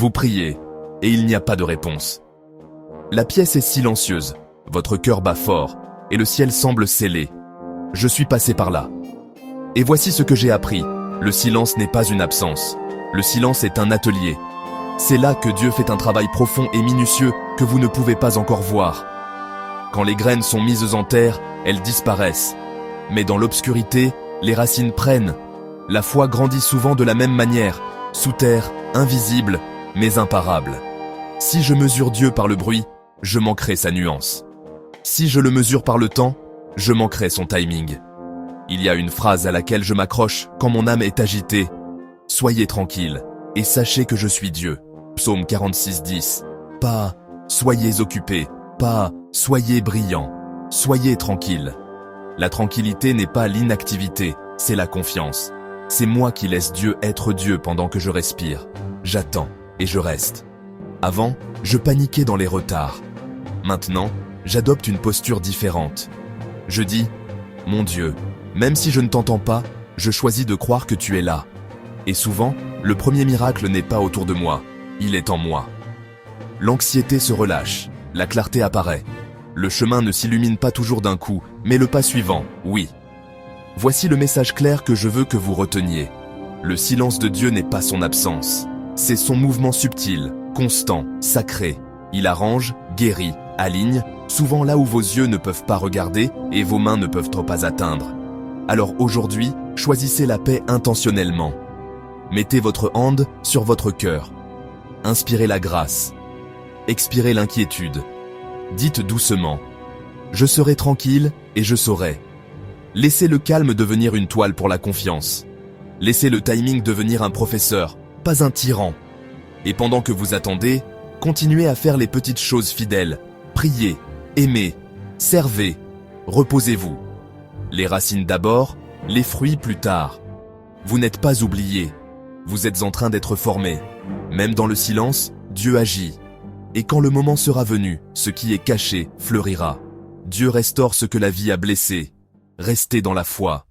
Vous priez, et il n'y a pas de réponse. La pièce est silencieuse, votre cœur bat fort, et le ciel semble scellé. Je suis passé par là. Et voici ce que j'ai appris. Le silence n'est pas une absence. Le silence est un atelier. C'est là que Dieu fait un travail profond et minutieux que vous ne pouvez pas encore voir. Quand les graines sont mises en terre, elles disparaissent. Mais dans l'obscurité, les racines prennent. La foi grandit souvent de la même manière, sous terre, invisible, mais imparable. Si je mesure Dieu par le bruit, je manquerai sa nuance. Si je le mesure par le temps, je manquerai son timing. Il y a une phrase à laquelle je m'accroche quand mon âme est agitée. « Soyez tranquille, et sachez que je suis Dieu » Psaume 46:10. Pas « soyez occupés », pas « soyez brillants », soyez tranquille. La tranquillité n'est pas l'inactivité, c'est la confiance. C'est moi qui laisse Dieu être Dieu pendant que je respire. J'attends et je reste. Avant, je paniquais dans les retards. Maintenant, j'adopte une posture différente. Je dis, mon Dieu, même si je ne t'entends pas, je choisis de croire que tu es là. Et souvent, le premier miracle n'est pas autour de moi, il est en moi. L'anxiété se relâche, la clarté apparaît. Le chemin ne s'illumine pas toujours d'un coup, mais le pas suivant, oui. Voici le message clair que je veux que vous reteniez. Le silence de Dieu n'est pas son absence. C'est son mouvement subtil, constant, sacré. Il arrange, guérit, aligne, souvent là où vos yeux ne peuvent pas regarder et vos mains ne peuvent pas atteindre. Alors aujourd'hui, choisissez la paix intentionnellement. Mettez votre hand sur votre cœur. Inspirez la grâce. Expirez l'inquiétude. Dites doucement. Je serai tranquille et je saurai. Laissez le calme devenir une toile pour la confiance. Laissez le timing devenir un professeur, pas un tyran. Et pendant que vous attendez, continuez à faire les petites choses fidèles. Priez, aimez, servez, reposez-vous. Les racines d'abord, les fruits plus tard. Vous n'êtes pas oubliés. Vous êtes en train d'être formés. Même dans le silence, Dieu agit. Et quand le moment sera venu, ce qui est caché fleurira. Dieu restaure ce que la vie a blessé. Restez dans la foi.